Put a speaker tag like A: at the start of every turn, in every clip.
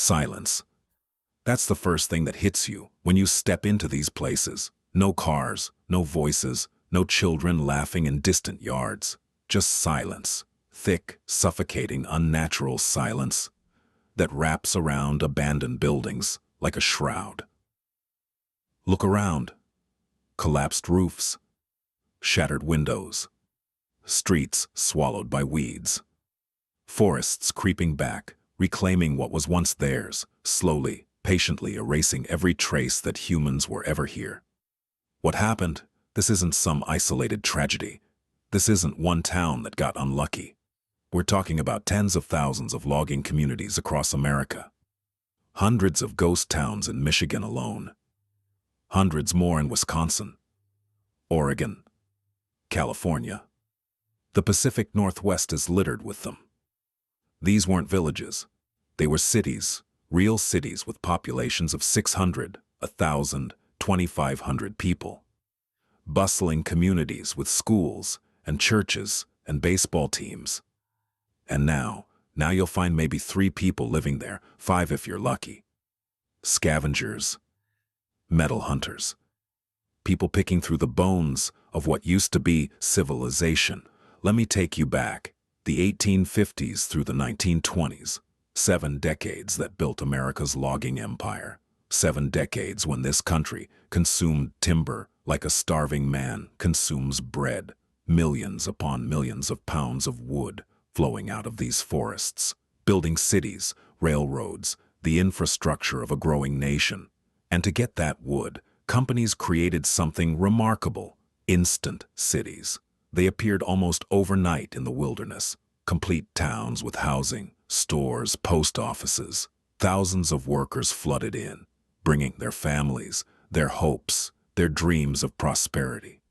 A: Silence. That's the first thing that hits you when you step into these places. No cars, no voices, no children laughing in distant yards. Just silence. Thick, suffocating, unnatural silence that wraps around abandoned buildings like a shroud. Look around. Collapsed roofs. Shattered windows. Streets swallowed by weeds. Forests creeping back, reclaiming what was once theirs, slowly, patiently erasing every trace that humans were ever here. What happened? This isn't some isolated tragedy. This isn't one town that got unlucky. We're talking about tens of thousands of logging communities across America. Hundreds of ghost towns in Michigan alone. Hundreds more in Wisconsin, Oregon, California. The Pacific Northwest is littered with them. These weren't villages. They were cities, real cities with populations of 600, 1,000, 2,500 people. Bustling communities with schools and churches and baseball teams. And now you'll find maybe 3 people living there, 5 if you're lucky. Scavengers, metal hunters, people picking through the bones of what used to be civilization. Let me take you back, the 1850s through the 1920s, 7 decades that built America's logging empire. 7 decades when this country consumed timber like a starving man consumes bread, millions upon millions of pounds of wood flowing out of these forests, building cities, railroads, the infrastructure of a growing nation. And to get that wood, companies created something remarkable: instant cities. They appeared almost overnight in the wilderness, complete towns with housing, stores, post offices. Thousands of workers flooded in, bringing their families, their hopes, their dreams of prosperity.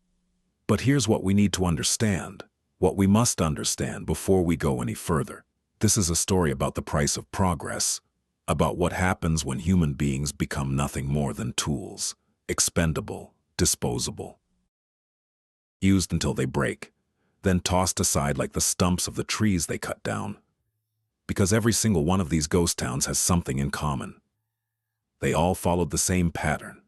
A: But here's what we need to understand, what we must understand before we go any further. This is a story about the price of progress, about what happens when human beings become nothing more than tools, expendable, disposable. Used until they break, then tossed aside like the stumps of the trees they cut down. Because every single one of these ghost towns has something in common. They all followed the same pattern.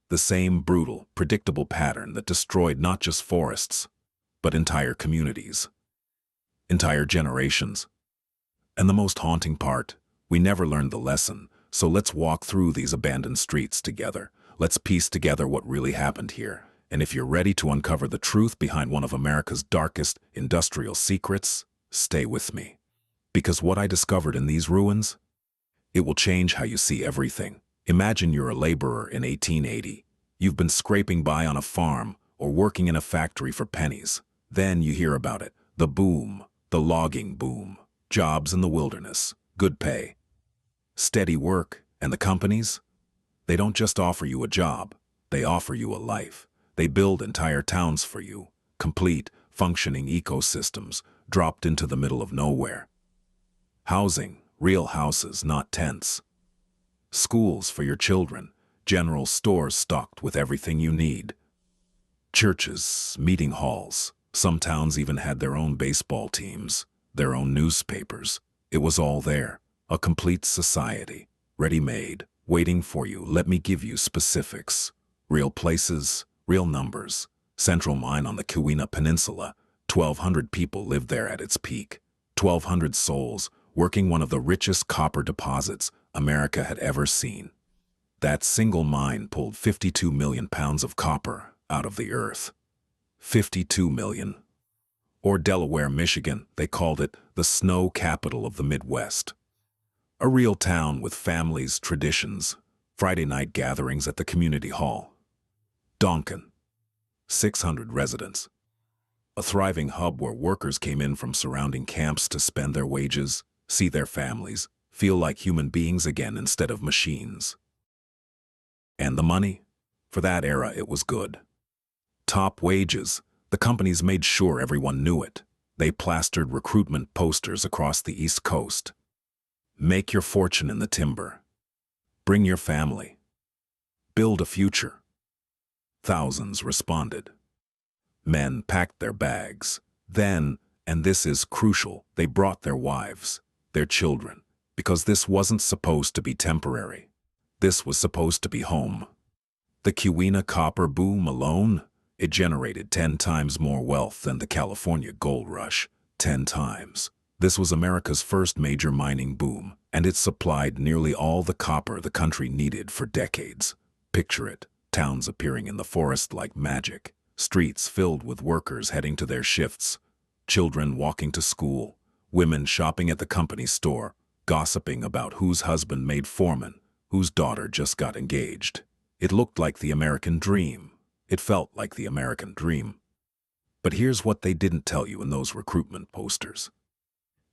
A: The same brutal, predictable pattern that destroyed not just forests, but entire communities, entire generations. And the most haunting part, we never learned the lesson, so let's walk through these abandoned streets together. Let's piece together what really happened here. And if you're ready to uncover the truth behind one of America's darkest industrial secrets, stay with me. Because what I discovered in these ruins, it will change how you see everything. Imagine you're a laborer in 1880. You've been scraping by on a farm or working in a factory for pennies. Then you hear about it, the boom, the logging boom. Jobs in the wilderness, good pay, steady work, and the companies? They don't just offer you a job, they offer you a life. They build entire towns for you, complete, functioning ecosystems, dropped into the middle of nowhere. Housing, real houses, not tents. Schools for your children, general stores stocked with everything you need. Churches, meeting halls. Some towns even had their own baseball teams, their own newspapers. It was all there, a complete society, ready-made, waiting for you. Let me give you specifics. Real places, real numbers. Central Mine on the Keweenaw Peninsula, 1,200 people lived there at its peak. 1,200 souls working one of the richest copper deposits America had ever seen. That single mine pulled 52 million pounds of copper out of the earth. 52 million. Or Delaware, Michigan, they called it the snow capital of the Midwest. A real town with families, traditions, Friday night gatherings at the community hall. Donkin, 600 residents. A thriving hub where workers came in from surrounding camps to spend their wages, see their families, feel like human beings again instead of machines. And the money? For that era, it was good. Top wages. The companies made sure everyone knew it. They plastered recruitment posters across the East Coast. Make your fortune in the timber. Bring your family. Build a future. Thousands responded. Men packed their bags. Then, and this is crucial, they brought their wives, their children, Because this wasn't supposed to be temporary. This was supposed to be home. The Keweenaw copper boom alone, it generated 10 times more wealth than the California gold rush. 10 times. This was America's first major mining boom, and it supplied nearly all the copper the country needed for decades. Picture it, towns appearing in the forest like magic, streets filled with workers heading to their shifts, children walking to school, women shopping at the company store, gossiping about whose husband made foreman, whose daughter just got engaged. It looked like the American dream. It felt like the American dream. But here's what they didn't tell you in those recruitment posters.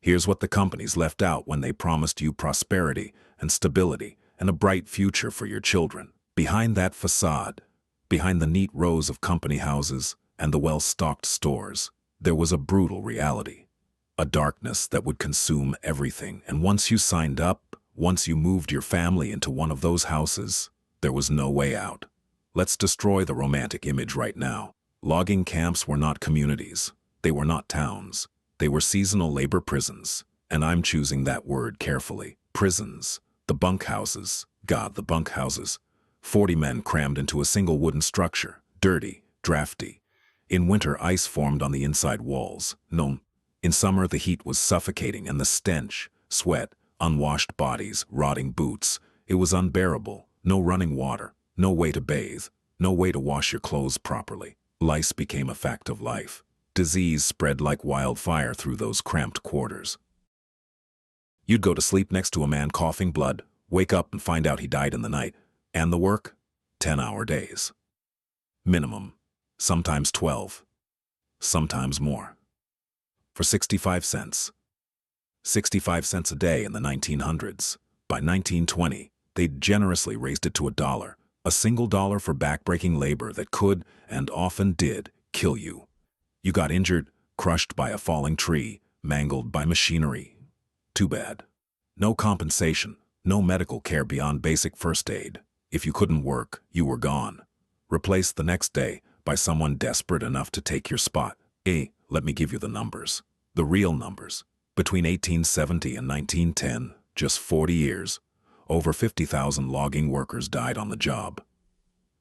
A: Here's what the companies left out when they promised you prosperity and stability and a bright future for your children. Behind that facade, behind the neat rows of company houses and the well-stocked stores, there was a brutal reality. A darkness that would consume everything. And once you signed up, once you moved your family into one of those houses, there was no way out. Let's destroy the romantic image right now. Logging camps were not communities. They were not towns. They were seasonal labor prisons. And I'm choosing that word carefully. Prisons. The bunkhouses. God, the bunkhouses. 40 men crammed into a single wooden structure. Dirty, drafty. In winter, ice formed on the inside walls. No. In summer, the heat was suffocating, and the stench, sweat, unwashed bodies, rotting boots. It was unbearable. No running water. No way to bathe. No way to wash your clothes properly. Lice became a fact of life. Disease spread like wildfire through those cramped quarters. You'd go to sleep next to a man coughing blood, wake up and find out he died in the night. And the work? 10-hour days. Minimum. Sometimes 12. Sometimes more. For 65 cents. 65 cents a day in the 1900s. By 1920, they'd generously raised it to $1. A single dollar for backbreaking labor that could, and often did, kill you. You got injured, crushed by a falling tree, mangled by machinery. Too bad. No compensation, no medical care beyond basic first aid. If you couldn't work, you were gone. Replaced the next day by someone desperate enough to take your spot. Let me give you the numbers. The real numbers. Between 1870 and 1910, just 40 years, over 50,000 logging workers died on the job.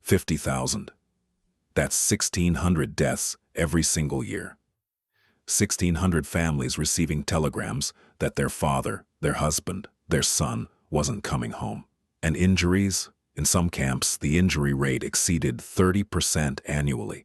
A: 50,000. That's 1,600 deaths every single year. 1,600 families receiving telegrams that their father, their husband, their son wasn't coming home. And injuries? In some camps, the injury rate exceeded 30% annually.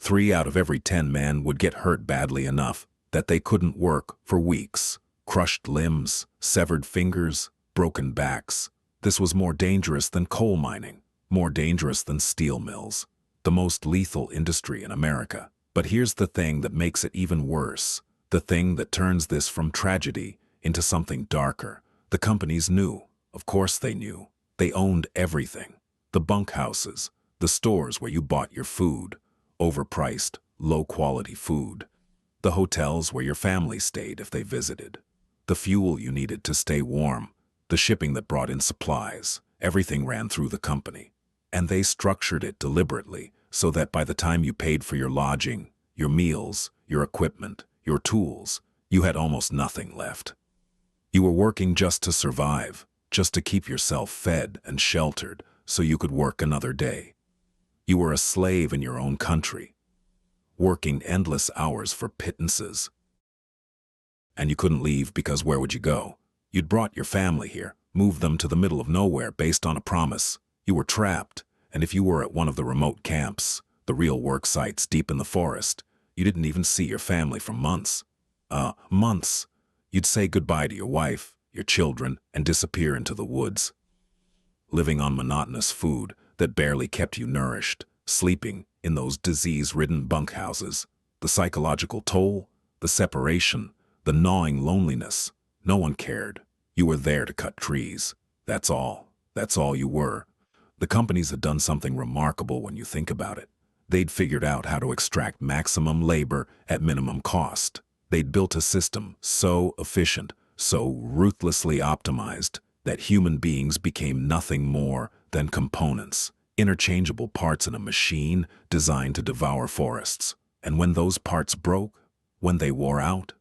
A: 3 out of every 10 men would get hurt badly enough that they couldn't work for weeks. Crushed limbs, severed fingers, broken backs. This was more dangerous than coal mining, more dangerous than steel mills, the most lethal industry in America. But here's the thing that makes it even worse, the thing that turns this from tragedy into something darker. The companies knew. Of course they knew. They owned everything. The bunkhouses, the stores where you bought your food, overpriced, low-quality food. The hotels where your family stayed if they visited. The fuel you needed to stay warm. The shipping that brought in supplies. Everything ran through the company. And they structured it deliberately so that by the time you paid for your lodging, your meals, your equipment, your tools, you had almost nothing left. You were working just to survive, just to keep yourself fed and sheltered so you could work another day. You were a slave in your own country, working endless hours for pittances. And you couldn't leave because where would you go? You'd brought your family here, moved them to the middle of nowhere based on a promise. You were trapped, and if you were at one of the remote camps, the real work sites deep in the forest, you didn't even see your family for months. Months. You'd say goodbye to your wife, your children, and disappear into the woods. Living on monotonous food that barely kept you nourished, sleeping in those disease-ridden bunkhouses. The psychological toll, the separation, the gnawing loneliness. No one cared. You were there to cut trees. That's all. That's all you were. The companies had done something remarkable when you think about it. They'd figured out how to extract maximum labor at minimum cost. They'd built a system so efficient, so ruthlessly optimized, that human beings became nothing more than components, interchangeable parts in a machine designed to devour forests. And when those parts broke, when they wore out,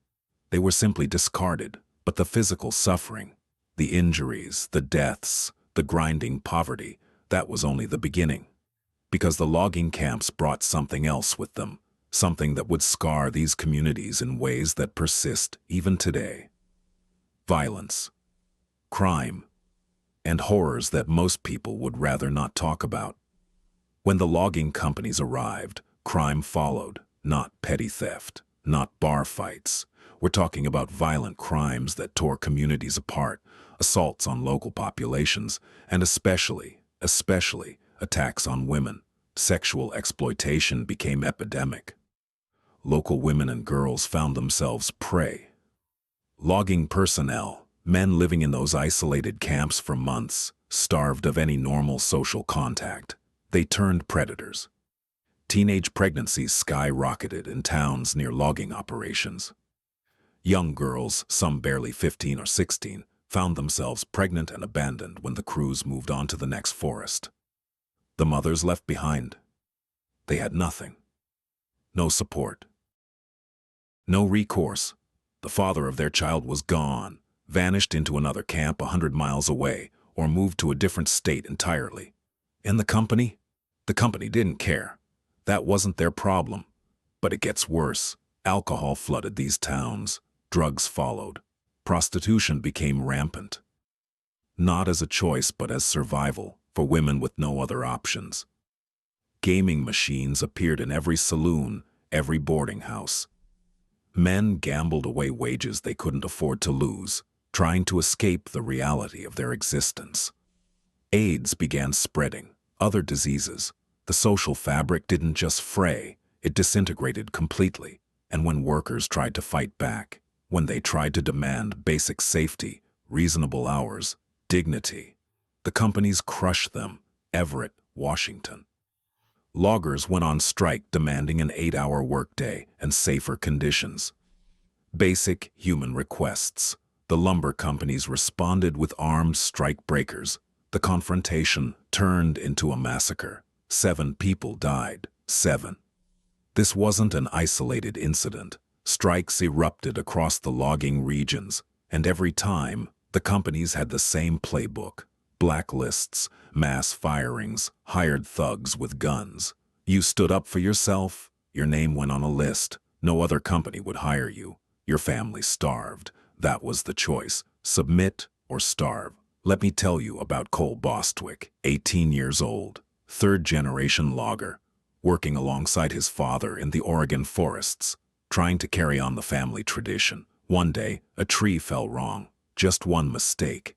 A: they were simply discarded. But the physical suffering, The injuries, the deaths, the grinding poverty, that was only the beginning. Because the logging camps brought something else with them, something that would scar these communities in ways that persist even today. Violence, crime, and horrors that most people would rather not talk about. When the logging companies arrived, crime followed, not petty theft, not bar fights. We're talking about violent crimes that tore communities apart, assaults on local populations, and especially attacks on women. Sexual exploitation became epidemic. Local women and girls found themselves prey. Logging personnel, men living in those isolated camps for months, starved of any normal social contact. They turned predators. Teenage pregnancies skyrocketed in towns near logging operations. Young girls, some barely 15 or 16, found themselves pregnant and abandoned when the crews moved on to the next forest. The mothers left behind. They had nothing. No support. No recourse. The father of their child was gone, vanished into another camp 100 miles away, or moved to a different state entirely. And the company? The company didn't care. That wasn't their problem. But it gets worse. Alcohol flooded these towns. Drugs followed. Prostitution became rampant. Not as a choice, but as survival for women with no other options. Gaming machines appeared in every saloon, every boarding house. Men gambled away wages they couldn't afford to lose, trying to escape the reality of their existence. AIDS began spreading, other diseases. The social fabric didn't just fray, it disintegrated completely. And when workers tried to fight back, when they tried to demand basic safety, reasonable hours, dignity, the companies crushed them. Everett, Washington. Loggers went on strike demanding an 8-hour workday and safer conditions. Basic human requests. The lumber companies responded with armed strike breakers. The confrontation turned into a massacre. 7 people died. 7. This wasn't an isolated incident. Strikes erupted across the logging regions, and every time, the companies had the same playbook. Blacklists, mass firings, hired thugs with guns. You stood up for yourself, your name went on a list. No other company would hire you. Your family starved. That was the choice. Submit or starve. Let me tell you about Cole Bostwick, 18 years old, third-generation logger, working alongside his father in the Oregon forests, trying to carry on the family tradition. One day, a tree fell wrong. Just one mistake.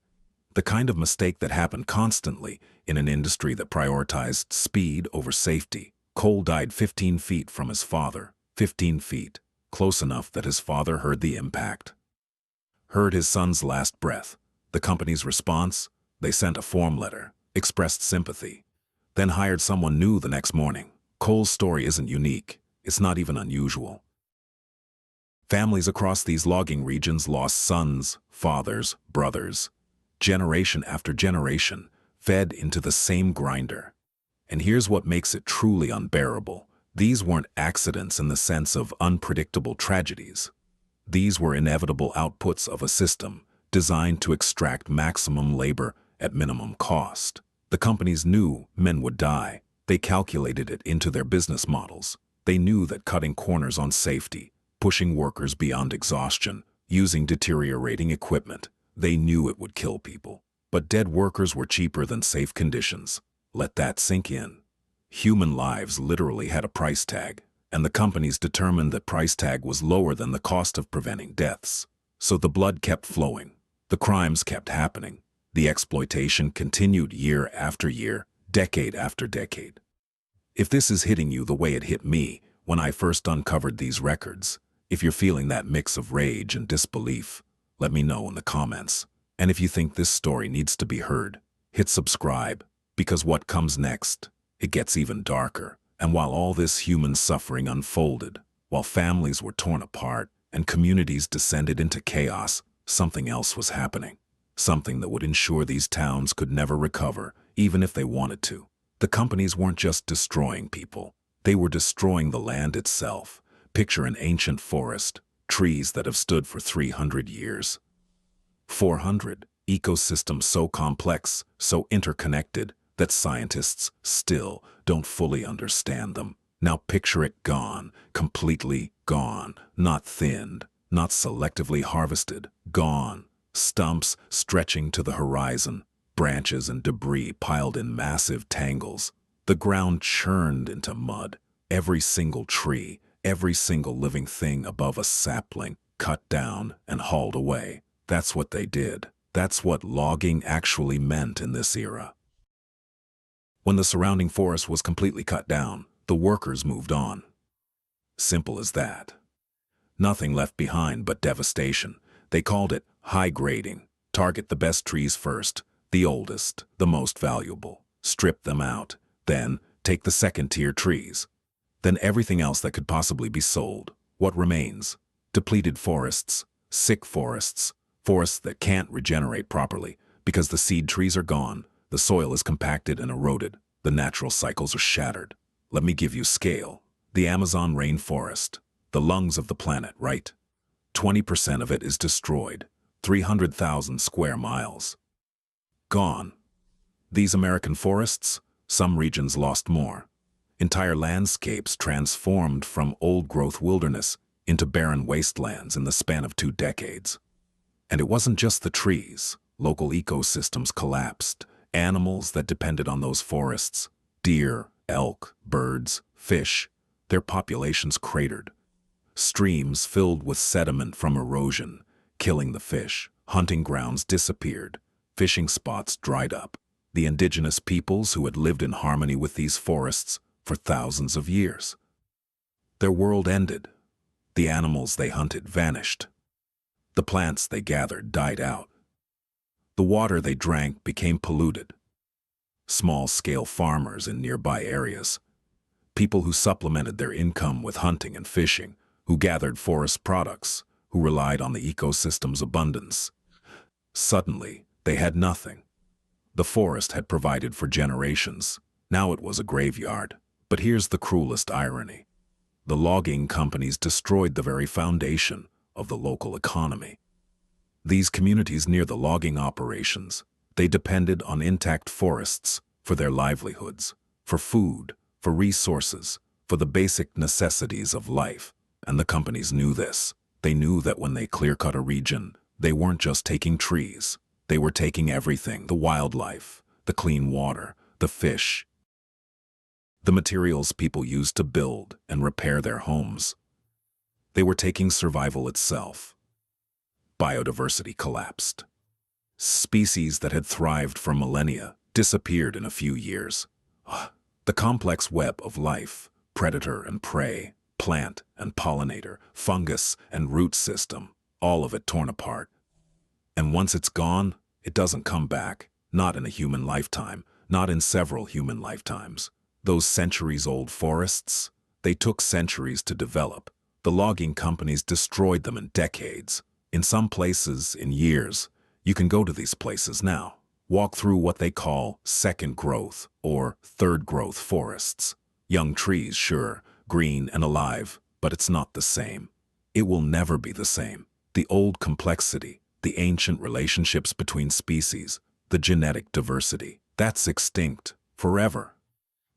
A: The kind of mistake that happened constantly in an industry that prioritized speed over safety. Cole died 15 feet from his father. 15 feet. Close enough that his father heard the impact. Heard his son's last breath. The company's response? They sent a form letter, expressed sympathy, then hired someone new the next morning. Cole's story isn't unique. It's not even unusual. Families across these logging regions lost sons, fathers, brothers. Generation after generation, fed into the same grinder. And here's what makes it truly unbearable. These weren't accidents in the sense of unpredictable tragedies. These were inevitable outputs of a system designed to extract maximum labor at minimum cost. The companies knew men would die. They calculated it into their business models. They knew that cutting corners on safety, pushing workers beyond exhaustion, using deteriorating equipment, they knew it would kill people. But dead workers were cheaper than safe conditions. Let that sink in. Human lives literally had a price tag, and the companies determined that price tag was lower than the cost of preventing deaths. So the blood kept flowing. The crimes kept happening. The exploitation continued year after year, decade after decade. If this is hitting you the way it hit me when I first uncovered these records, if you're feeling that mix of rage and disbelief, let me know in the comments. And if you think this story needs to be heard, hit subscribe, because what comes next, it gets even darker. And while all this human suffering unfolded, while families were torn apart and communities descended into chaos, something else was happening. Something that would ensure these towns could never recover, even if they wanted to. The companies weren't just destroying people. They were destroying the land itself. Picture an ancient forest, trees that have stood for 300 years. 400, Ecosystems so complex, so interconnected, that scientists still don't fully understand them. Now picture it gone, completely gone, not thinned, not selectively harvested, gone. Stumps stretching to the horizon, branches and debris piled in massive tangles. The ground churned into mud. Every single tree, every single living thing above a sapling, cut down and hauled away. That's what they did. That's what logging actually meant in this era. When the surrounding forest was completely cut down, the workers moved on. Simple as that. Nothing left behind but devastation. They called it high grading. Target the best trees first, the oldest, the most valuable. Strip them out. Then take the second-tier trees. Then everything else that could possibly be sold. What remains? Depleted forests, sick forests, forests that can't regenerate properly because the seed trees are gone, the soil is compacted and eroded, the natural cycles are shattered. Let me give you scale. The Amazon rainforest, the lungs of the planet, right? 20% of it is destroyed, 300,000 square miles. Gone. These American forests, some regions lost more. Entire landscapes transformed from old-growth wilderness into barren wastelands in the span of 2 decades. And it wasn't just the trees. Local ecosystems collapsed. Animals that depended on those forests, deer, elk, birds, fish, their populations cratered. Streams filled with sediment from erosion, killing the fish. Hunting grounds disappeared. Fishing spots dried up. The indigenous peoples who had lived in harmony with these forests for thousands of years. Their world ended. The animals they hunted vanished. The plants they gathered died out. The water they drank became polluted. Small-scale farmers in nearby areas, people who supplemented their income with hunting and fishing, who gathered forest products, who relied on the ecosystem's abundance. Suddenly, they had nothing. The forest had provided for generations. Now it was a graveyard. But here's the cruelest irony. The logging companies destroyed the very foundation of the local economy. These communities near the logging operations, they depended on intact forests for their livelihoods, for food, for resources, for the basic necessities of life. And the companies knew this. They knew that when they clear-cut a region, they weren't just taking trees. They were taking everything, the wildlife, the clean water, the fish, the materials people used to build and repair their homes. They were taking survival itself. Biodiversity collapsed. Species that had thrived for millennia disappeared in a few years. The complex web of life, predator and prey, plant and pollinator, fungus and root system, all of it torn apart. And once it's gone, it doesn't come back, not in a human lifetime, not in several human lifetimes. Those centuries-old forests, they took centuries to develop. The logging companies destroyed them in decades. In some places, in years. You can go to these places now. Walk through what they call second growth or third growth forests. Young trees, sure, green and alive, but it's not the same. It will never be the same. The old complexity, the ancient relationships between species, the genetic diversity, that's extinct forever.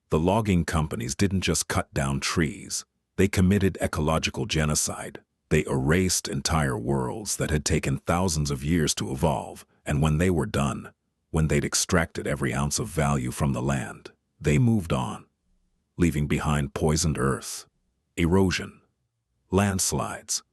A: The logging companies didn't just cut down trees. They committed ecological genocide. They erased entire worlds that had taken thousands of years to evolve, and when they were done, when they'd extracted every ounce of value from the land, they moved on, leaving behind poisoned earth, erosion, landslides,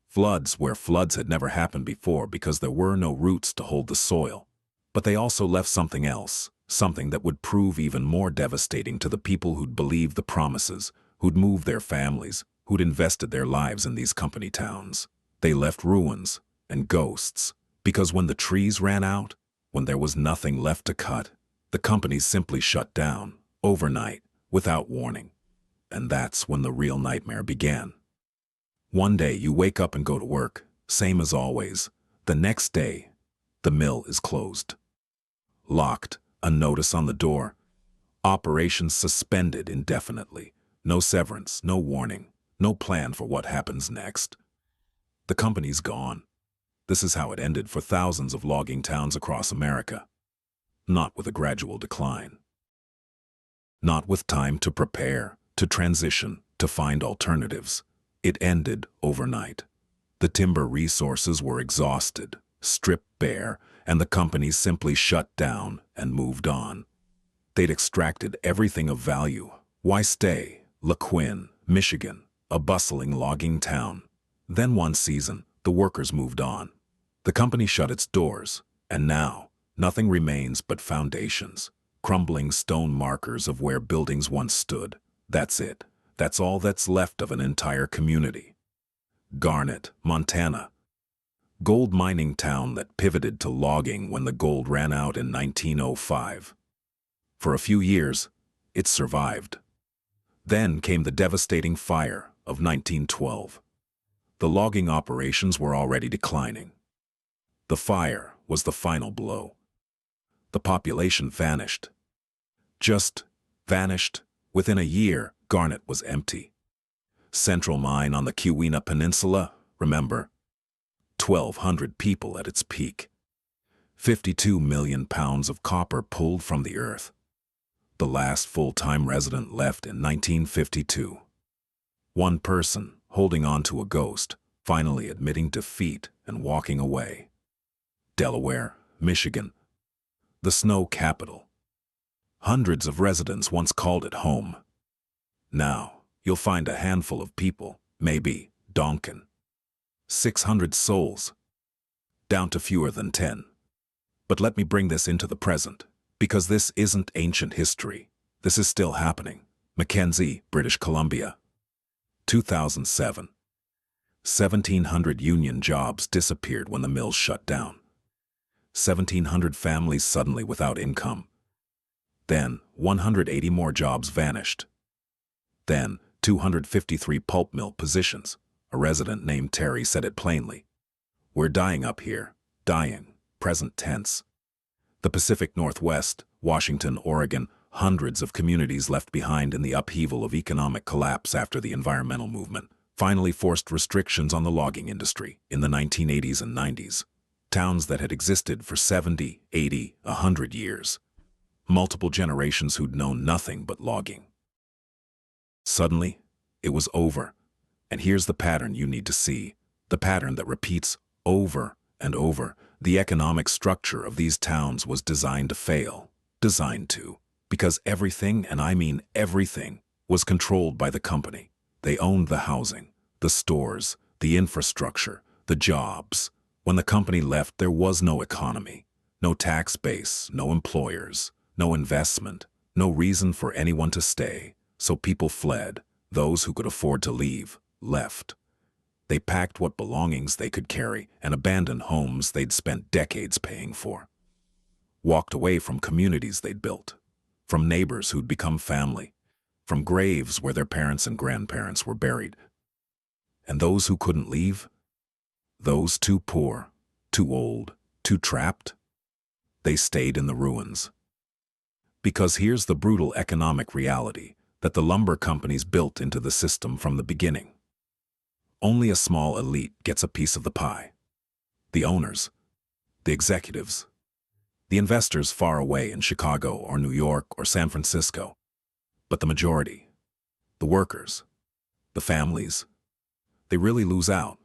A: floods where floods had never happened before because there were no roots to hold the soil. But they also left something else, something that would prove even more devastating to the people who'd believed the promises, who'd moved their families, who'd invested their lives in these company towns. They left ruins and ghosts, because when the trees ran out, when there was nothing left to cut, the companies simply shut down, overnight, without warning. And that's when the real nightmare began. One day you wake up and go to work, same as always. The next day, the mill is closed. Locked, a notice on the door. Operations suspended indefinitely. No severance, no warning, no plan for what happens next. The company's gone. This is how it ended for thousands of logging towns across America. Not with a gradual decline. Not with time to prepare, to transition, to find alternatives. It ended overnight. The timber resources were exhausted, stripped bare, and the companies simply shut down and moved on. They'd extracted everything of value. Why stay? LaQuinn, Michigan, a bustling logging town. Then one season, the workers moved on. The company shut its doors, and now, nothing remains but foundations, crumbling stone markers of where buildings once stood. That's it. That's all that's left of an entire community. Garnet, Montana. Gold mining town that pivoted to logging when the gold ran out in 1905. For a few years, it survived. Then came the devastating fire of 1912. The logging operations were already declining. The fire was the final blow. The population vanished. Just vanished. Within a year, Garnet was empty. Central mine on the Keweenaw Peninsula, remember? 1,200 people at its peak. 52 million pounds of copper pulled from the earth. The last full-time resident left in 1952. One person, holding on to a ghost, finally admitting defeat and walking away. Delaware, Michigan. The snow capital. Hundreds of residents once called it home. Now, you'll find a handful of people, maybe, Donkin. 600 souls. Down to fewer than 10. But let me bring this into the present, because this isn't ancient history. This is still happening. Mackenzie, British Columbia. 2007. 1,700 union jobs disappeared when the mills shut down. 1,700 families suddenly without income. Then, 180 more jobs vanished. Then, 253 pulp mill positions. A resident named Terry said it plainly. We're dying up here. Dying. Present tense. The Pacific Northwest, Washington, Oregon, hundreds of communities left behind in the upheaval of economic collapse after the environmental movement, finally forced restrictions on the logging industry in the 1980s and 90s. Towns that had existed for 70, 80, 100 years. Multiple generations who'd known nothing but logging. Suddenly, it was over. And here's the pattern you need to see. The pattern that repeats over and over. The economic structure of these towns was designed to fail. Designed to. Because everything, and I mean everything, was controlled by the company. They owned the housing, the stores, the infrastructure, the jobs. When the company left, there was no economy, no tax base, no employers, no investment, no reason for anyone to stay. So people fled. Those who could afford to leave, left. They packed what belongings they could carry and abandoned homes they'd spent decades paying for. Walked away from communities they'd built, from neighbors who'd become family, from graves where their parents and grandparents were buried. And those who couldn't leave? Those too poor, too old, too trapped? They stayed in the ruins. Because here's the brutal economic reality that the lumber companies built into the system from the beginning. Only a small elite gets a piece of the pie. The owners, the executives, the investors far away in Chicago or New York or San Francisco. But the majority, the workers, the families, they really lose out.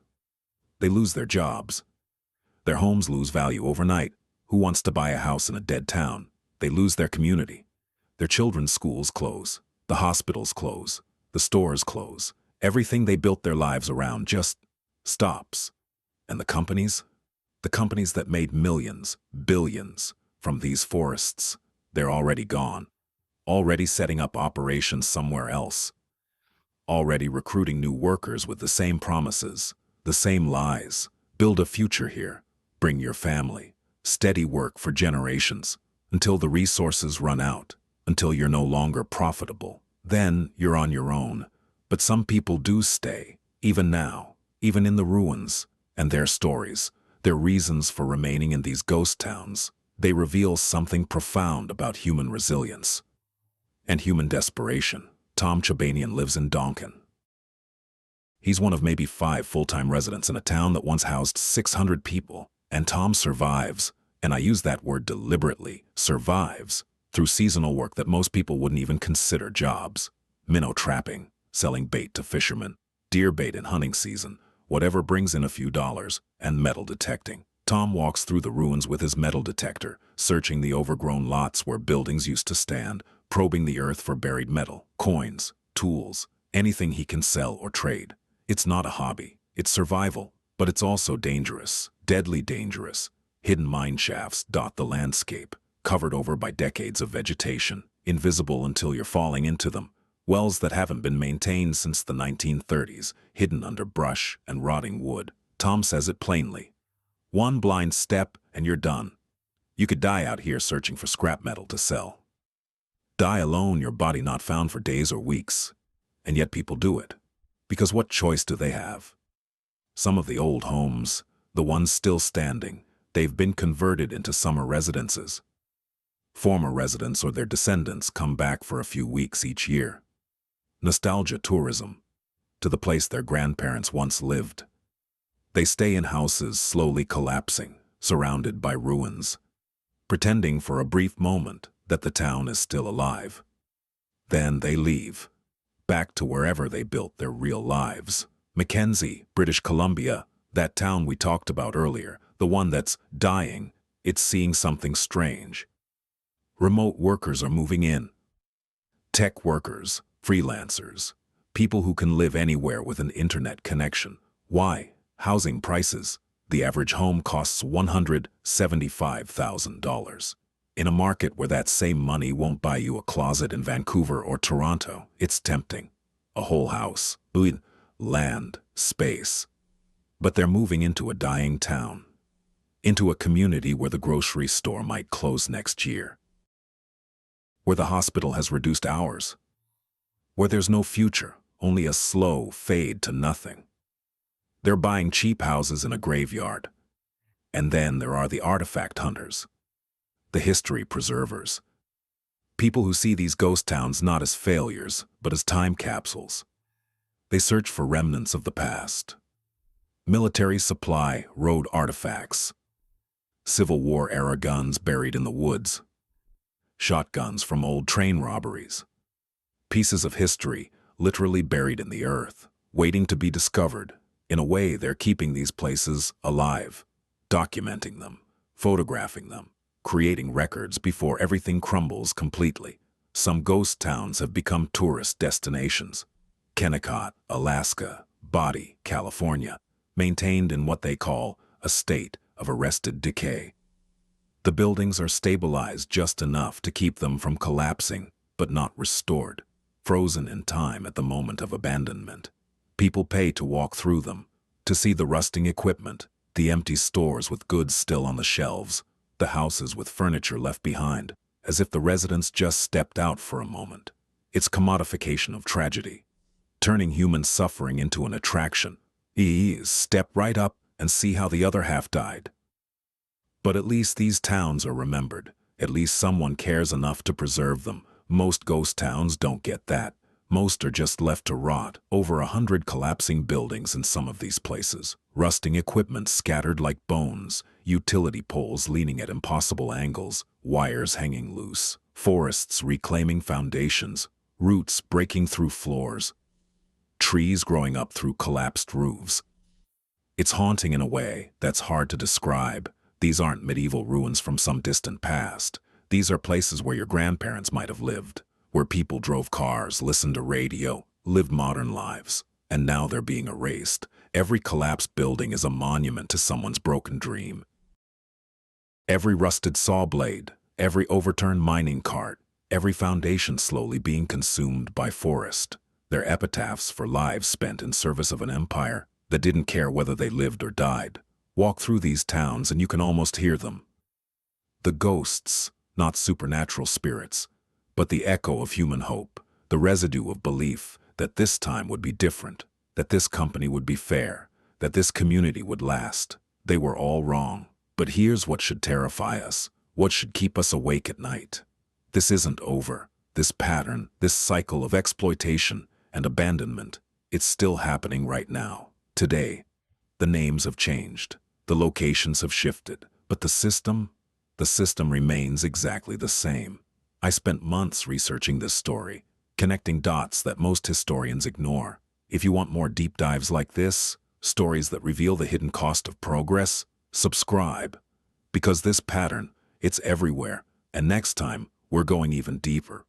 A: They lose their jobs. Their homes lose value overnight. Who wants to buy a house in a dead town? They lose their community. Their children's schools close. The hospitals close. The stores close. Everything they built their lives around just stops. And the companies that made millions, billions from these forests, they're already gone. Already setting up operations somewhere else. Already recruiting new workers with the same promises, the same lies. Build a future here. Bring your family. Steady work for generations. Until the resources run out. Until you're no longer profitable. Then you're on your own. But some people do stay, even now, even in the ruins. And their stories, their reasons for remaining in these ghost towns, they reveal something profound about human resilience and human desperation. Tom Chabanian lives in Donkin. He's one of maybe 5 full-time residents in a town that once housed 600 people. And Tom survives, and I use that word deliberately, survives, through seasonal work that most people wouldn't even consider jobs. Minnow trapping, selling bait to fishermen, deer bait in hunting season, whatever brings in a few dollars, and metal detecting. Tom walks through the ruins with his metal detector, searching the overgrown lots where buildings used to stand, probing the earth for buried metal, coins, tools, anything he can sell or trade. It's not a hobby, it's survival, but it's also dangerous, deadly dangerous. Hidden mine shafts dot the landscape, covered over by decades of vegetation, invisible until you're falling into them. Wells that haven't been maintained since the 1930s, hidden under brush and rotting wood. Tom says it plainly. One blind step and you're done. You could die out here searching for scrap metal to sell. Die alone, your body not found for days or weeks. And yet people do it. Because what choice do they have? Some of the old homes, the ones still standing, they've been converted into summer residences. Former residents or their descendants come back for a few weeks each year. Nostalgia tourism, to the place their grandparents once lived. They stay in houses slowly collapsing, surrounded by ruins, pretending for a brief moment that the town is still alive. Then they leave, back to wherever they built their real lives. Mackenzie, British Columbia, that town we talked about earlier, the one that's dying, it's seeing something strange. Remote workers are moving in. Tech workers, freelancers, people who can live anywhere with an internet connection. Why? Housing prices. The average home costs $175,000. In a market where that same money won't buy you a closet in Vancouver or Toronto, it's tempting. A whole house, land, space. But they're moving into a dying town, into a community where the grocery store might close next year, where the hospital has reduced hours, where there's no future, only a slow fade to nothing. They're buying cheap houses in a graveyard. And then there are the artifact hunters, the history preservers, people who see these ghost towns not as failures, but as time capsules. They search for remnants of the past. Military supply, road artifacts, Civil War-era guns buried in the woods, shotguns from old train robberies, pieces of history literally buried in the earth, waiting to be discovered. In a way, they're keeping these places alive, documenting them, photographing them, creating records before everything crumbles completely. Some ghost towns have become tourist destinations. Kennecott, Alaska, Body, California, maintained in what they call a state of arrested decay. The buildings are stabilized just enough to keep them from collapsing, but not restored, frozen in time at the moment of abandonment. People pay to walk through them, to see the rusting equipment, the empty stores with goods still on the shelves, the houses with furniture left behind, as if the residents just stepped out for a moment. It's commodification of tragedy, turning human suffering into an attraction. Step right up and see how the other half died. But at least these towns are remembered. At least someone cares enough to preserve them. Most ghost towns don't get that. Most are just left to rot. Over 100 collapsing buildings in some of these places. Rusting equipment scattered like bones. Utility poles leaning at impossible angles. Wires hanging loose. Forests reclaiming foundations. Roots breaking through floors. Trees growing up through collapsed roofs. It's haunting in a way that's hard to describe. These aren't medieval ruins from some distant past. These are places where your grandparents might have lived, where people drove cars, listened to radio, lived modern lives, and now they're being erased. Every collapsed building is a monument to someone's broken dream. Every rusted saw blade, every overturned mining cart, every foundation slowly being consumed by forest. They're epitaphs for lives spent in service of an empire that didn't care whether they lived or died. Walk through these towns and you can almost hear them. The ghosts, not supernatural spirits, but the echo of human hope, the residue of belief that this time would be different, that this company would be fair, that this community would last. They were all wrong. But here's what should terrify us, what should keep us awake at night. This isn't over. This pattern, this cycle of exploitation and abandonment, It's still happening right now. Today, the names have changed, the locations have shifted, but the system remains exactly the same. I spent months researching this story, connecting dots that most historians ignore. If you want more deep dives like this, stories that reveal the hidden cost of progress, subscribe. Because this pattern, it's everywhere, and next time, we're going even deeper.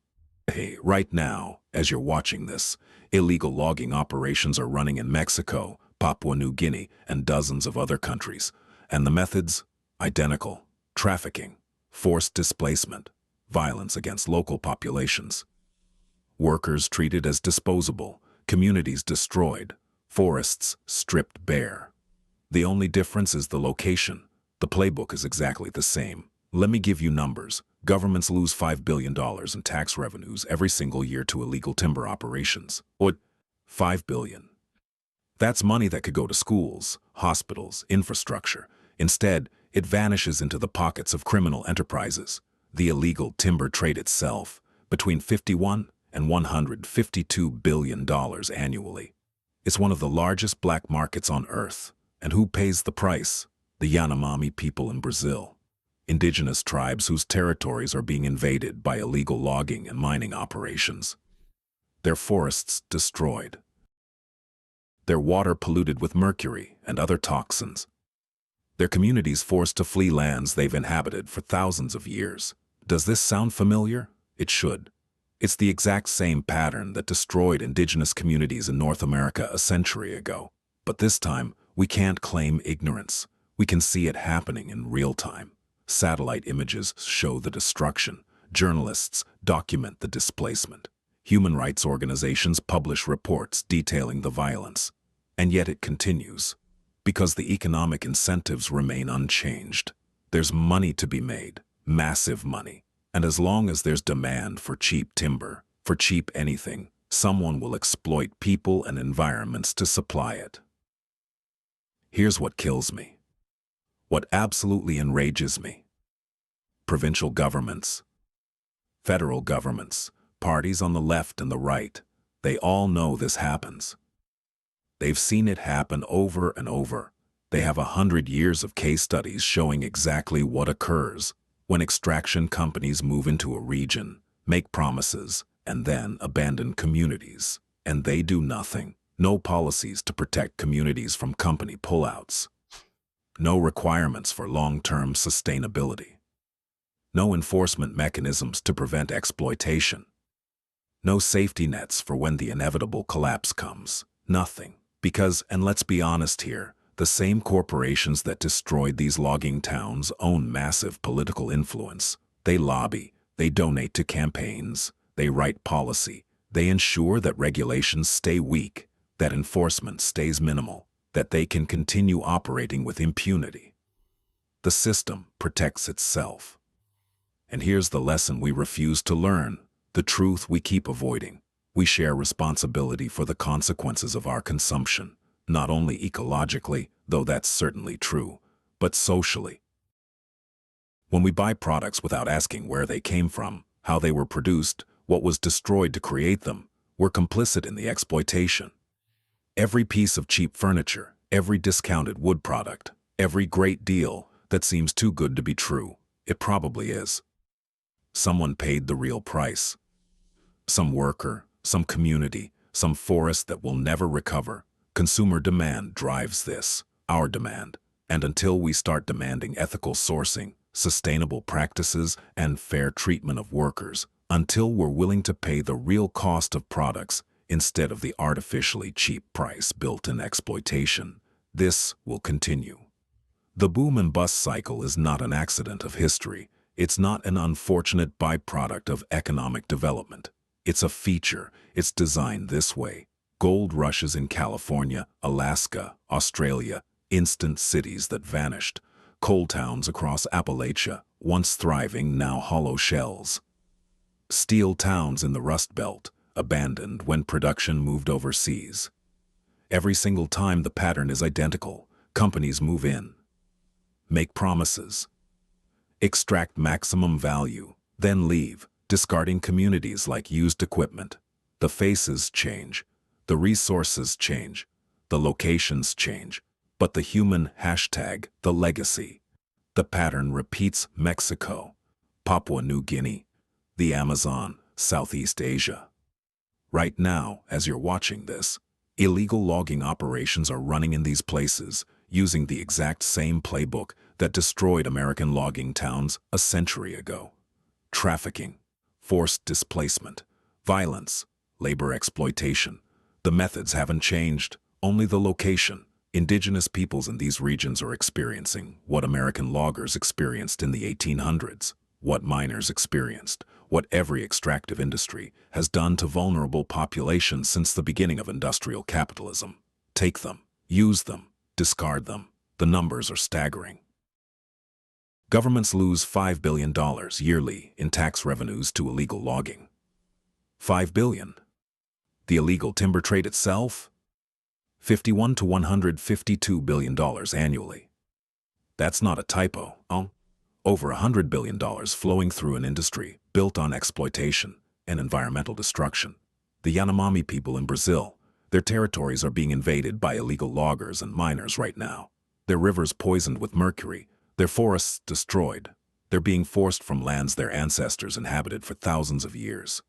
A: Hey, right now, as you're watching this, illegal logging operations are running in Mexico, Papua New Guinea, and dozens of other countries. And the methods? Identical. Trafficking, forced displacement, violence against local populations. Workers treated as disposable, communities destroyed, forests stripped bare. The only difference is the location. The playbook is exactly the same. Let me give you numbers. Governments lose $5 billion in tax revenues every single year to illegal timber operations. What? $5 billion. That's money that could go to schools, hospitals, infrastructure. Instead, it vanishes into the pockets of criminal enterprises. The illegal timber trade itself, between $51 and $152 billion annually. It's one of the largest black markets on Earth. And who pays the price? The Yanomami people in Brazil. Indigenous tribes whose territories are being invaded by illegal logging and mining operations. Their forests destroyed. Their water polluted with mercury and other toxins. Their communities forced to flee lands they've inhabited for thousands of years. Does this sound familiar? It should. It's the exact same pattern that destroyed indigenous communities in North America a century ago. But this time, we can't claim ignorance. We can see it happening in real time. Satellite images show the destruction. Journalists document the displacement. Human rights organizations publish reports detailing the violence. And yet it continues. Because the economic incentives remain unchanged. There's money to be made, massive money. And as long as there's demand for cheap timber, for cheap anything, someone will exploit people and environments to supply it. Here's what kills me. What absolutely enrages me. Provincial governments, federal governments, parties on the left and the right, they all know this happens. They've seen it happen over and over. They have 100 years of case studies showing exactly what occurs when extraction companies move into a region, make promises, and then abandon communities. And they do nothing. No policies to protect communities from company pullouts. No requirements for long-term sustainability. No enforcement mechanisms to prevent exploitation. No safety nets for when the inevitable collapse comes. Nothing. Because, and let's be honest here, the same corporations that destroyed these logging towns own massive political influence. They lobby, they donate to campaigns, they write policy, they ensure that regulations stay weak, that enforcement stays minimal, that they can continue operating with impunity. The system protects itself. And here's the lesson we refuse to learn, the truth we keep avoiding. We share responsibility for the consequences of our consumption, not only ecologically, though that's certainly true, but socially. When we buy products without asking where they came from, how they were produced, what was destroyed to create them, we're complicit in the exploitation. Every piece of cheap furniture, every discounted wood product, every great deal that seems too good to be true, it probably is. Someone paid the real price. Some worker, some community, some forest that will never recover. Consumer demand drives this, our demand. And until we start demanding ethical sourcing, sustainable practices, and fair treatment of workers, until we're willing to pay the real cost of products instead of the artificially cheap price built in exploitation, this will continue. The boom and bust cycle is not an accident of history. It's not an unfortunate byproduct of economic development. It's a feature. It's designed this way. Gold rushes in California, Alaska, Australia, instant cities that vanished. Coal towns across Appalachia, once thriving, now hollow shells. Steel towns in the Rust Belt, abandoned when production moved overseas. Every single time the pattern is identical. Companies move in, make promises, extract maximum value, then leave, discarding communities like used equipment. The faces change. The resources change, the locations change, but the human hashtag, the legacy. The pattern repeats: Mexico, Papua New Guinea, the Amazon, Southeast Asia. Right now, as you're watching this, illegal logging operations are running in these places, using the exact same playbook that destroyed American logging towns a century ago. Trafficking, forced displacement, violence, labor exploitation. The methods haven't changed, only the location. Indigenous peoples in these regions are experiencing what American loggers experienced in the 1800s, what miners experienced, what every extractive industry has done to vulnerable populations since the beginning of industrial capitalism. Take them, use them, discard them. The numbers are staggering. Governments lose $5 billion yearly in tax revenues to illegal logging. $5 billion. The illegal timber trade itself? $51 to $152 billion annually. That's not a typo, Over $100 billion flowing through an industry built on exploitation and environmental destruction. The Yanomami people in Brazil, their territories are being invaded by illegal loggers and miners right now. Their rivers poisoned with mercury, their forests destroyed. They're being forced from lands their ancestors inhabited for thousands of years.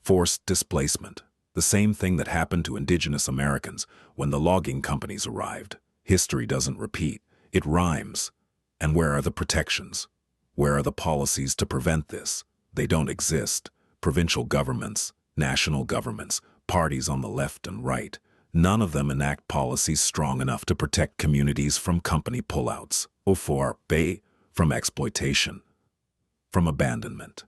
A: Forced displacement, the same thing that happened to indigenous Americans when the logging companies arrived. History doesn't repeat, it rhymes. And where are the protections? Where are the policies to prevent this? They don't exist. Provincial governments, national governments, parties on the left and right, none of them enact policies strong enough to protect communities from company pullouts, or from exploitation, from abandonment.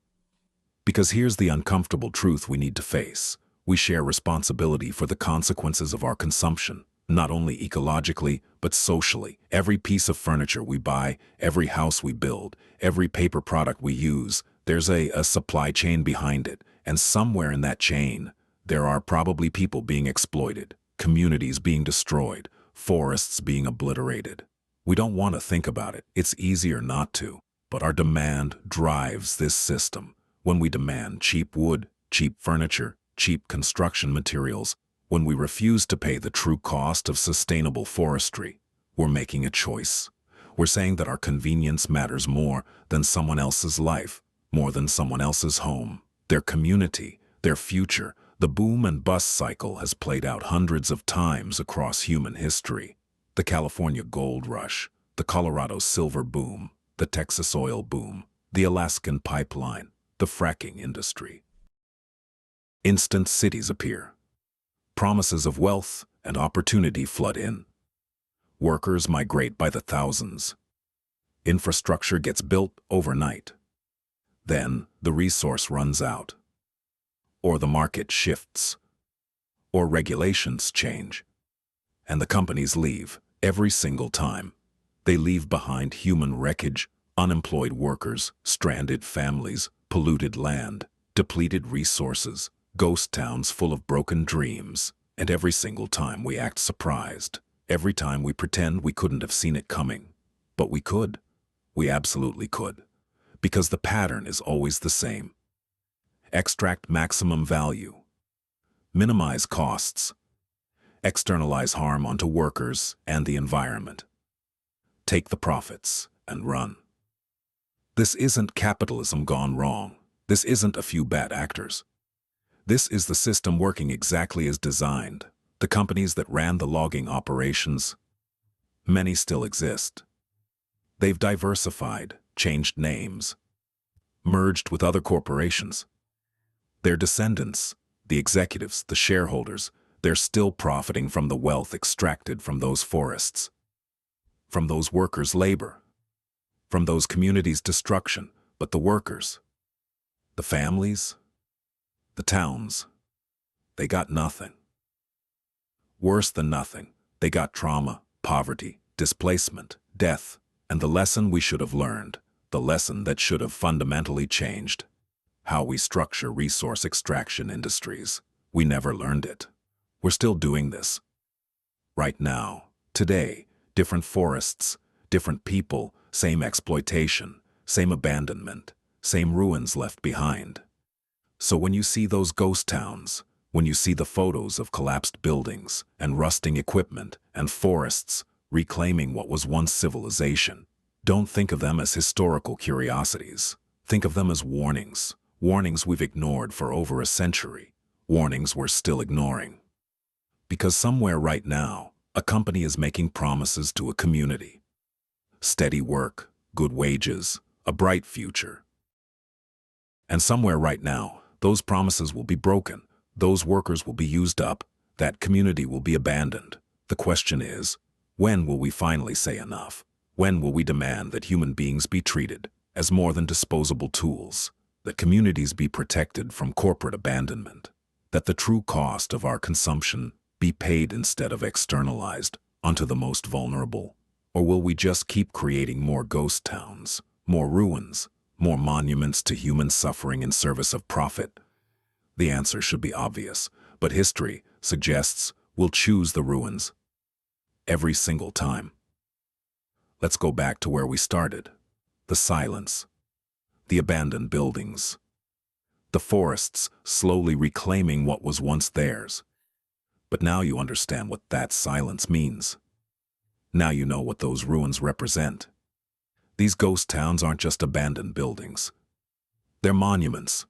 A: Because here's the uncomfortable truth we need to face. We share responsibility for the consequences of our consumption, not only ecologically, but socially. Every piece of furniture we buy, every house we build, every paper product we use, there's a supply chain behind it. And somewhere in that chain, there are probably people being exploited, communities being destroyed, forests being obliterated. We don't want to think about it. It's easier not to. But our demand drives this system. When we demand cheap wood, cheap furniture, cheap construction materials, when we refuse to pay the true cost of sustainable forestry, we're making a choice. We're saying that our convenience matters more than someone else's life, more than someone else's home, their community, their future. The boom and bust cycle has played out hundreds of times across human history. The California gold rush, the Colorado silver boom, the Texas oil boom, the Alaskan pipeline, the fracking industry. Instant cities appear. Promises of wealth and opportunity flood in. Workers migrate by the thousands. Infrastructure gets built overnight. Then the resource runs out. Or the market shifts. Or regulations change. And the companies leave every single time. They leave behind human wreckage, unemployed workers, stranded families, polluted land, depleted resources, ghost towns full of broken dreams. And every single time we act surprised. Every time we pretend we couldn't have seen it coming. But we could. We absolutely could. Because the pattern is always the same. Extract maximum value. Minimize costs. Externalize harm onto workers and the environment. Take the profits and run. This isn't capitalism gone wrong. This isn't a few bad actors. This is the system working exactly as designed. The companies that ran the logging operations, many still exist. They've diversified, changed names, merged with other corporations. Their descendants, the executives, the shareholders, they're still profiting from the wealth extracted from those forests, from those workers' labor, from those communities' destruction. But the workers, the families, the towns, they got nothing. Worse than nothing, they got trauma, poverty, displacement, death, and the lesson we should have learned, the lesson that should have fundamentally changed how we structure resource extraction industries. We never learned it. We're still doing this. Right now, today, different forests, different people, same exploitation, same abandonment, same ruins left behind. So when you see those ghost towns, When you see the photos of collapsed buildings and rusting equipment and forests reclaiming what was once civilization, don't think of them as historical curiosities. Think of them as warnings. Warnings we've ignored for over a century. Warnings we're still ignoring. Because somewhere right now, a company is making promises to a community. Steady work, good wages, a bright future. And somewhere right now, those promises will be broken. Those workers will be used up. That community will be abandoned. The question is, when will we finally say enough? When will we demand that human beings be treated as more than disposable tools? That communities be protected from corporate abandonment? That the true cost of our consumption be paid instead of externalized onto the most vulnerable? Or will we just keep creating more ghost towns, more ruins, more monuments to human suffering in service of profit? The answer should be obvious, but history suggests we'll choose the ruins every single time. Let's go back to where we started. The silence, the abandoned buildings, the forests slowly reclaiming what was once theirs. But now you understand what that silence means. Now you know what those ruins represent. These ghost towns aren't just abandoned buildings. They're monuments.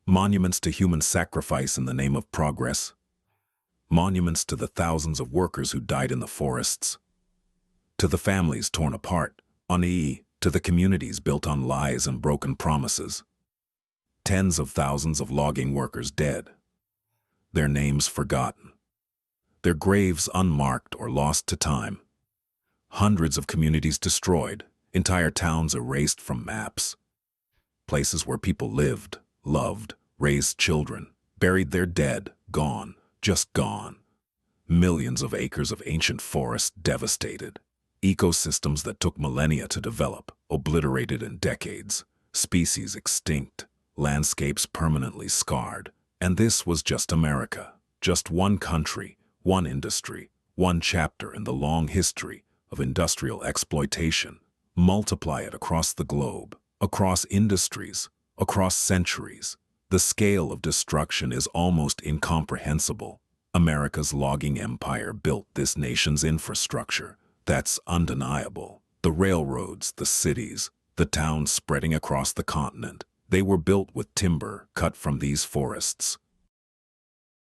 A: Monuments to human sacrifice in the name of progress. Monuments to the thousands of workers who died in the forests. To the families torn apart, to the communities built on lies and broken promises. Tens of thousands of logging workers dead. Their names forgotten. Their graves unmarked or lost to time. Hundreds of communities destroyed, entire towns erased from maps. Places where people lived, loved, raised children, buried their dead, gone, just gone. Millions of acres of ancient forests devastated. Ecosystems that took millennia to develop, obliterated in decades. Species extinct, landscapes permanently scarred. And this was just America. Just one country, one industry, one chapter in the long history of industrial exploitation. Multiply it across the globe, across industries, across centuries. The scale of destruction is almost incomprehensible. America's logging empire built this nation's infrastructure. That's undeniable. The railroads, the cities, the towns spreading across the continent, they were built with timber cut from these forests.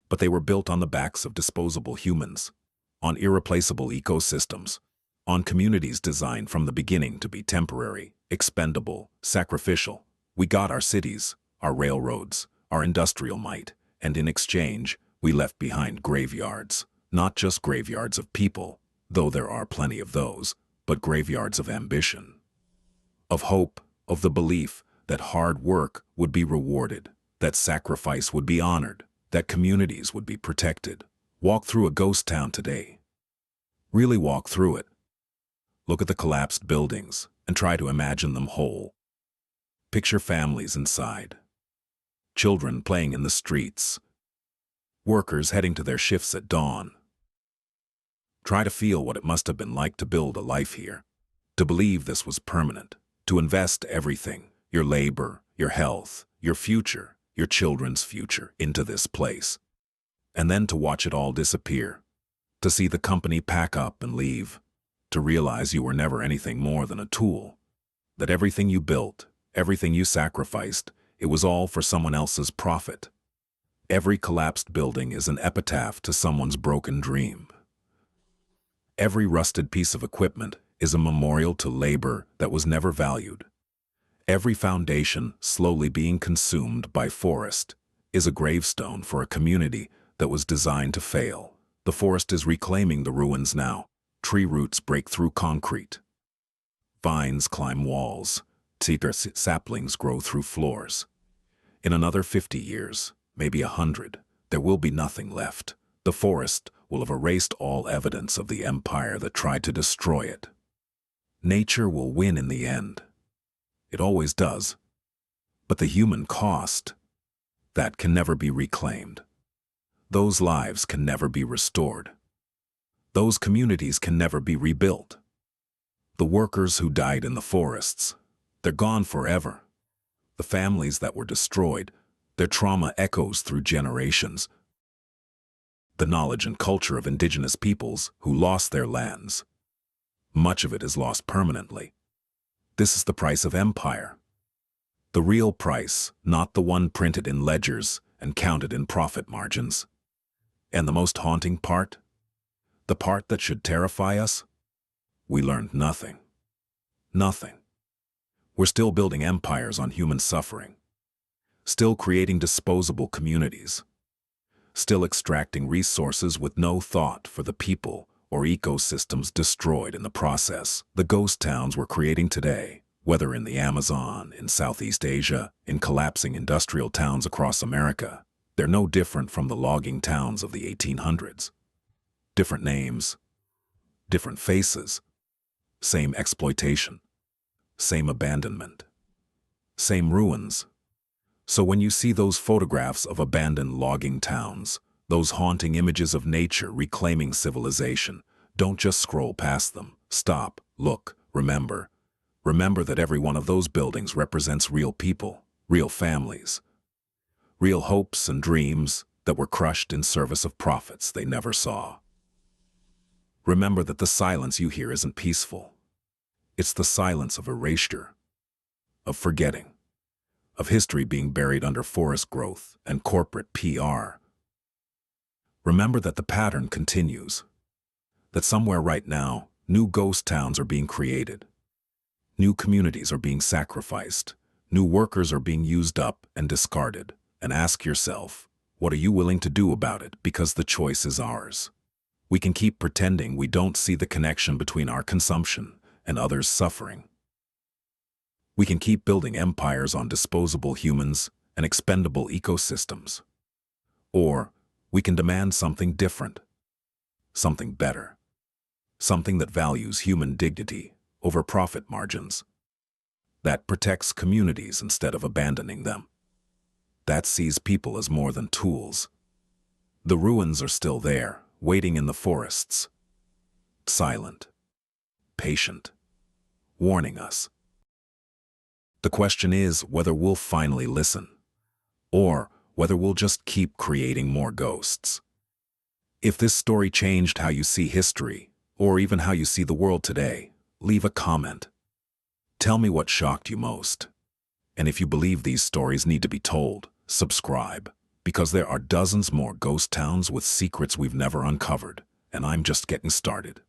A: But they were built on the backs of disposable humans, on irreplaceable ecosystems, on communities designed from the beginning to be temporary, expendable, sacrificial. We got our cities, our railroads, our industrial might, and in exchange, we left behind graveyards. Not just graveyards of people, though there are plenty of those, but graveyards of ambition, of hope, of the belief that hard work would be rewarded, that sacrifice would be honored, that communities would be protected. Walk through a ghost town today. Really walk through it. Look at the collapsed buildings and try to imagine them whole. Picture families inside. Children playing in the streets. Workers heading to their shifts at dawn. Try to feel what it must have been like to build a life here. To believe this was permanent. To invest everything, your labor, your health, your future, your children's future, into this place. And then to watch it all disappear. To see the company pack up and leave. To realize you were never anything more than a tool. That everything you built, everything you sacrificed, it was all for someone else's profit. Every collapsed building is an epitaph to someone's broken dream. Every rusted piece of equipment is a memorial to labor that was never valued. Every foundation slowly being consumed by forest is a gravestone for a community that was designed to fail. The forest is reclaiming the ruins now. Tree roots break through concrete. Vines climb walls. Cedar saplings grow through floors. In another 50 years, maybe 100, there will be nothing left. The forest will have erased all evidence of the empire that tried to destroy it. Nature will win in the end. It always does. But the human cost, that can never be reclaimed. Those lives can never be restored. Those communities can never be rebuilt. The workers who died in the forests, they're gone forever. The families that were destroyed, Their trauma echoes through generations. The knowledge and culture of indigenous peoples who lost their lands. Much of it is lost permanently. This is the price of empire. The real price, not the one printed in ledgers and counted in profit margins. And the most haunting part? The part that should terrify us? We learned nothing. Nothing. We're still building empires on human suffering. Still creating disposable communities. Still extracting resources with no thought for the people or ecosystems destroyed in the process. The ghost towns we're creating today, whether in the Amazon, in Southeast Asia, in collapsing industrial towns across America, they're no different from the logging towns of the 1800s. Different names, different faces, same exploitation, same abandonment, same ruins. So when you see those photographs of abandoned logging towns, those haunting images of nature reclaiming civilization, don't just scroll past them. Stop, look, remember. Remember that every one of those buildings represents real people, real families, real hopes and dreams that were crushed in service of profits they never saw. Remember that the silence you hear isn't peaceful. It's the silence of erasure, of forgetting, of history being buried under forest growth and corporate PR. Remember that the pattern continues, that somewhere right now, new ghost towns are being created. New communities are being sacrificed. New workers are being used up and discarded. And ask yourself, what are you willing to do about it? Because the choice is ours. We can keep pretending we don't see the connection between our consumption and others' suffering. We can keep building empires on disposable humans and expendable ecosystems. Or we can demand something different, something better, something that values human dignity over profit margins, that protects communities instead of abandoning them, that sees people as more than tools. The ruins are still there, waiting in the forests, silent, patient, warning us. The question is whether we'll finally listen, or whether we'll just keep creating more ghosts. If this story changed how you see history, or even how you see the world today, leave a comment. Tell me what shocked you most. And if you believe these stories need to be told, subscribe, because there are dozens more ghost towns with secrets we've never uncovered, and I'm just getting started.